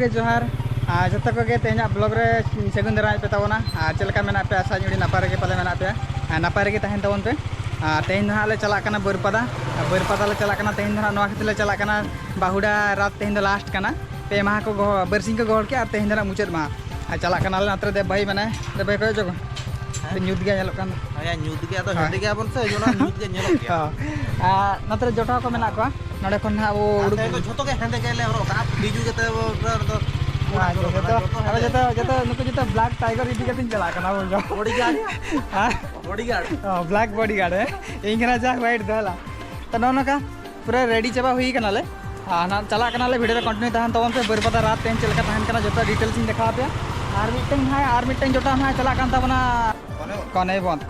के जोहार जो को तेना ब्लॉग रे सगुन दाराय पे तबना चलका मेना पे आशा जुड़ी नापाय रे पाले मेना पे नापाय रे तहन तबन पे तेहन ना ले चला कना बरपदा ले चला कना तेहन ना नवा खते ले चला कना बाहुड़ा रात तेहन लास्ट कना पे माह को बरसिंग को गहड़ के और तेहन ना मुचाद माह चला कना ले नत्र दे भाई माने दे भाई को जगो ᱧᱩᱛ ᱜᱮ ᱧᱮᱞᱚᱜ ᱠᱟᱱ ᱦᱮᱸ ᱧᱩᱛ ᱜᱮ ᱟᱫᱚ ᱦᱮᱸᱫᱮ ᱜᱮ ᱟᱵᱚᱱ ᱥᱮ ᱡᱚᱱᱟ ᱧᱩᱛ ᱜᱮ ᱧᱮᱞᱚᱜ ᱜᱮᱭᱟ ᱱᱚᱛᱮ ᱡᱚᱴᱟᱣ ᱠᱚ ᱢᱮᱱᱟᱜ ᱠᱚᱣᱟ ᱱᱚᱰᱮ ᱠᱷᱚᱱ ᱦᱟᱸᱜ ᱟᱵᱚ ᱩᱰᱩᱠ ᱡᱷᱚᱛᱚ ᱜᱮ ᱦᱮᱸᱫᱮ ᱜᱮᱞᱮ ᱦᱚᱨᱚᱜ ᱠᱟᱜᱼᱟ ᱵᱤᱡᱩ ᱠᱟᱛᱮ जतो नुकु जतो ब्लैक टाइगर इदी कतिन चला कना बोल बॉडीगार्ड हां बॉडीगार्ड ब्लैक बॉडीगार्ड है इंगरा जा वाइट दला तो नोनका पूरा रेडी चाबा हुई कना ले ना चला कना ले वीडियो रे कंटिन्यू तहन तवन पे बरपदा रात तेन चलका तहन कना जतो डिटेल्स इन देखा पे आर मिटन जोटा ना चला कान तबना कने बंद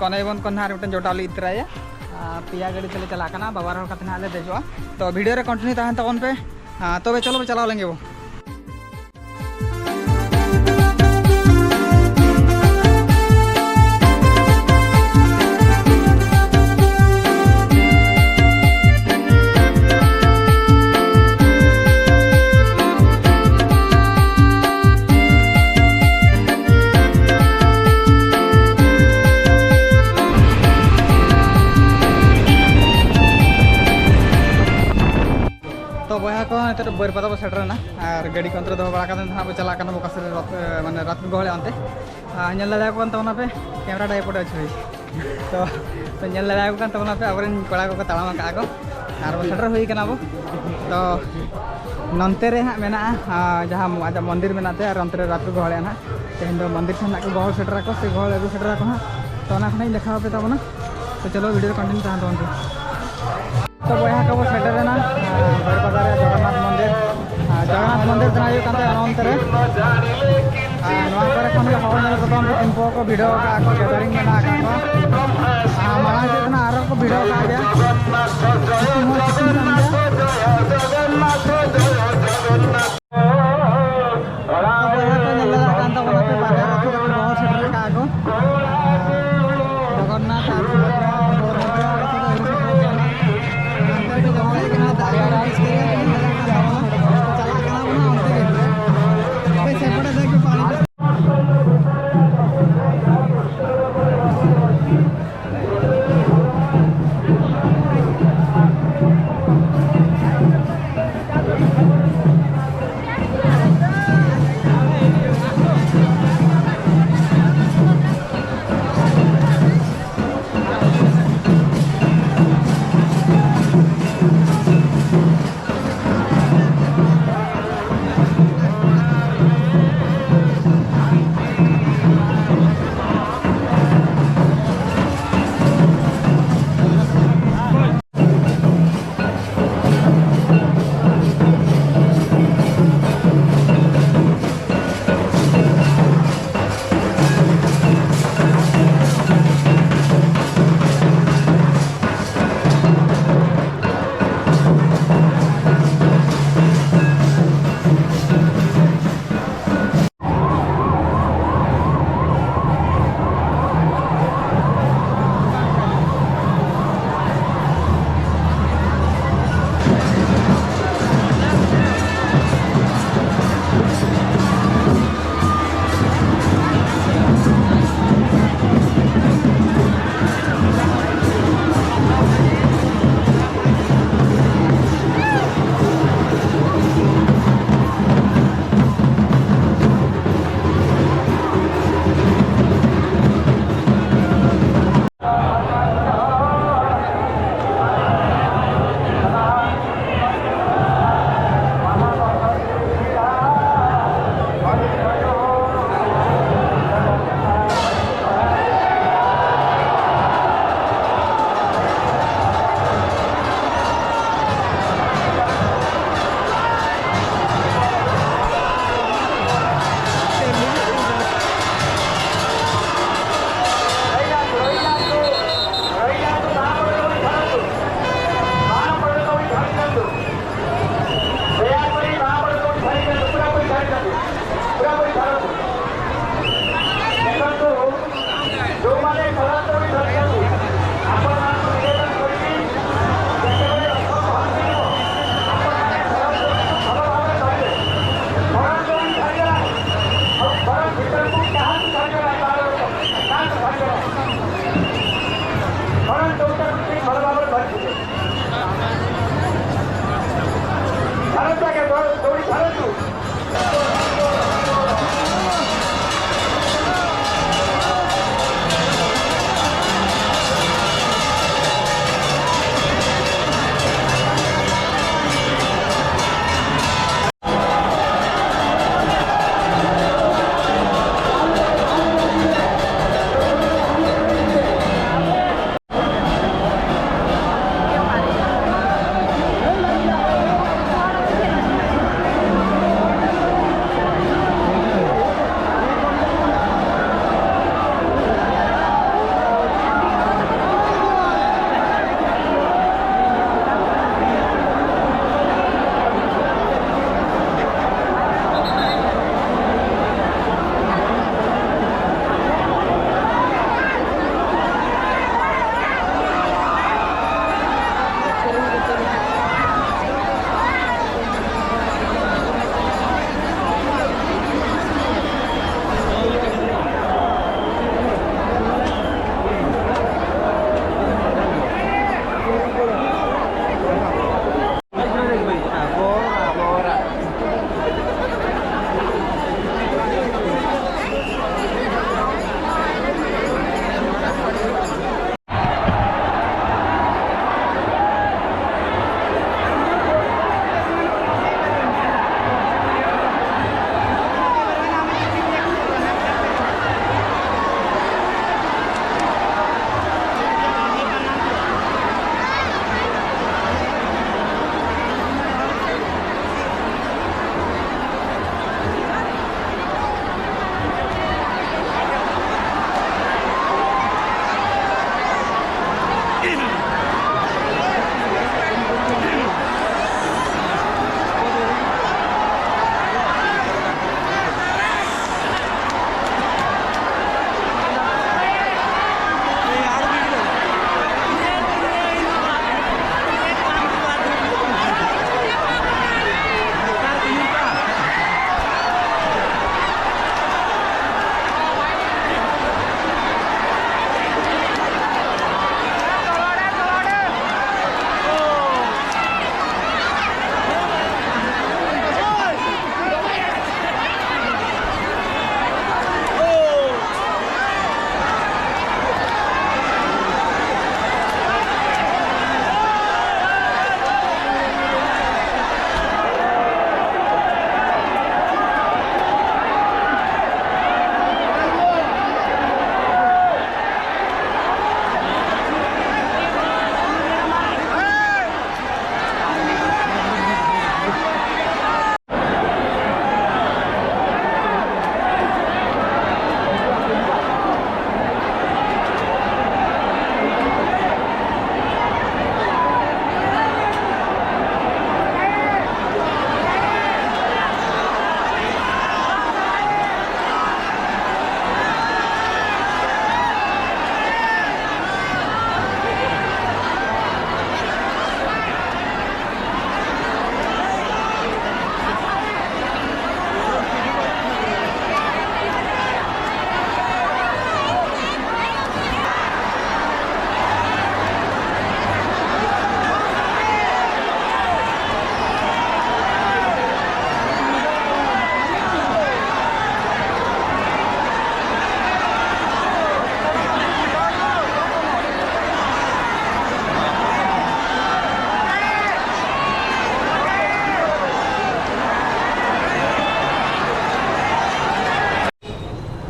कोन आर मिटन जोटा ले इतराया पिया गाड़ी चले चला कना बाबा रो कतना ले देजवा तो वीडियो रे कंटिन्यू तहन तवन पे तो चलो चलाओ लेंगे वो तो बया को नतर बरपदा बो सेटरना और गाड़ी को अंतर दो बड़ा का ना बो चला कना बकास माने रात में गहले अंते नेल लड़ा को तवना पे कैमरा डायपोड अछि तो नेल लड़ा को तवना पे अबरन कोड़ा को ताळाम का को और बो सेटर होई कना बो तो नंते रे हा मेना जहां आजा मंदिर मेनाते और अंतर रात में गहले ना तेन दो मंदिर ठना को गहल सेटर को से गहल अगु सेटर को तो ना खनै देखा पे तबना तो चलो वीडियो कंटिन्यू तहन तवन तो बया का वो सेटर ना बरपदा रे जगन्नाथ मंदिर तनायो कांते अनंतरे नवा करे कोन के हवा नेल को इनफो को वीडियो का को गैदरिंग में ना का माना जितना आरो को वीडियो का गया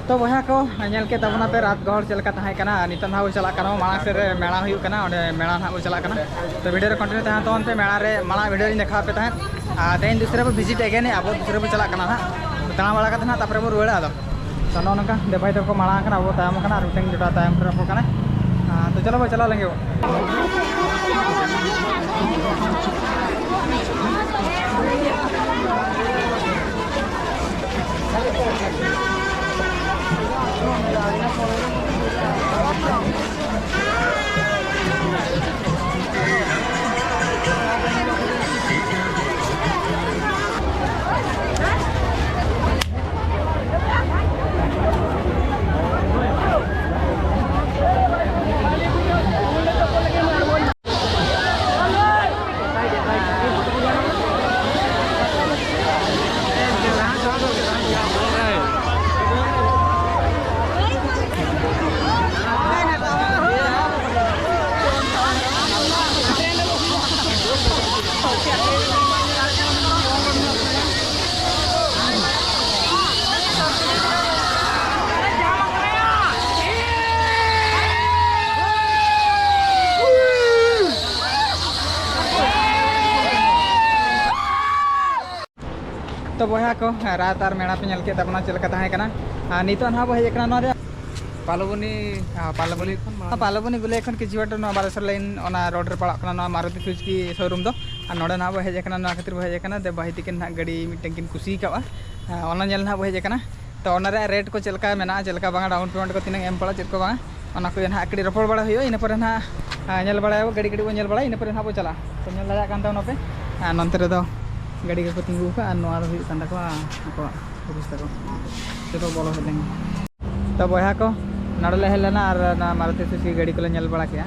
तो बहा को नेल के तबना पे रात गहर चलका तहाय कना नितन हाउ चला कना मांग से रे मेला हुई कना ओडे मेला ना चला कना तो वीडियो रे कंटिन्यू तहां तो पे मेला रे माला वीडियो इन देखा पे तहां तेन दूसरे पे विजिट अगेन अब दूसरे पे चला कना ना तना वाला का तहां तापर बो रुड़ा आदो तो नोनका देबाई तो को माला कना अब तायम कना और मिटन जोटा तायम पर को कना तो चलो बो चला लेंगे तो बहा को रात और मेला पे नल के तबना चलका तहाय कना नितो ना बो हेकना न रे पालबनी गुले एखन किछि बाटर न बालेश्वर लाइन ओना रोड रे पड़ा कना न मारुति सुजुकी शोरूम दो आ नोडे ना बो हेज कना न खातिर बो हेज कना दे बाहि तिकिन ना गाड़ी मिटन किन खुशी कावा ओना नेल ना बो हेज कना तो ओना रे रेट को चलका मेना चलका बांगा डाउन पेमेंट को तिना एम पड़ा चेक को बांगा ओना को ना आकड़ी रपड़ बड़ा होयो इन पर ना नेल बड़ा गाड़ी गाड़ी बो नेल बड़ा इन पर ना बो चला तो नेल लाया कान ता पे नंतर रे दो गाड़ी को तिंगु का नोर हुई कांदा को ako अवस्था को चलो बोलो हेलें तो बहा को नडले हेलेना और ना मारुति सुजुकी गाड़ी को नेल बड़ा किया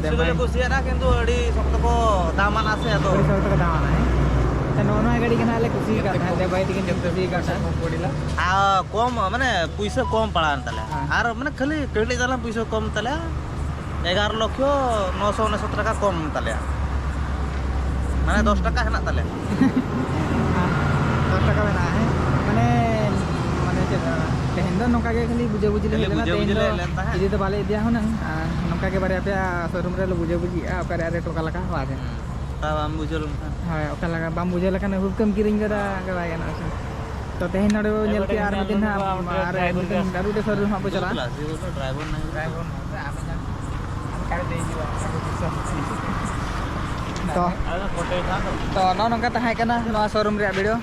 देबाई कुसियाना किंतु अडी सख्त को दामान आसे अदो अडी सख्त को दामान है त नोना गाड़ी कना ले कुसी का देबाई तिकिन जब सी का पड़िला कम माने पैसा कम पड़ान तले आर माने खाली क्रेडिट जाला पैसा कम तले 11,969 টাকা कम तले माने 10 টাকা हेना तले 10 টাকা मेना है माने माने तेहेन दो नोका के खाली बुझे बुझे ले लेना तेहेन इदी तो बाले दिया हो ना नोका के बारे पे शोरूम रे लो बुझे बुझी आ पर रेट ओका लगा बात है ता बाम बुझे लो हां ओका लगा बाम बुझे लगा ने हुकम किरिंग करा गवाय ना तो तेहेन नडे नेल के आर दिन ना आर दिन दारू दे शोरूम हम चला ड्राइवर नहीं कर दे तो नोनका तहाय कना शोरूम रे वीडियो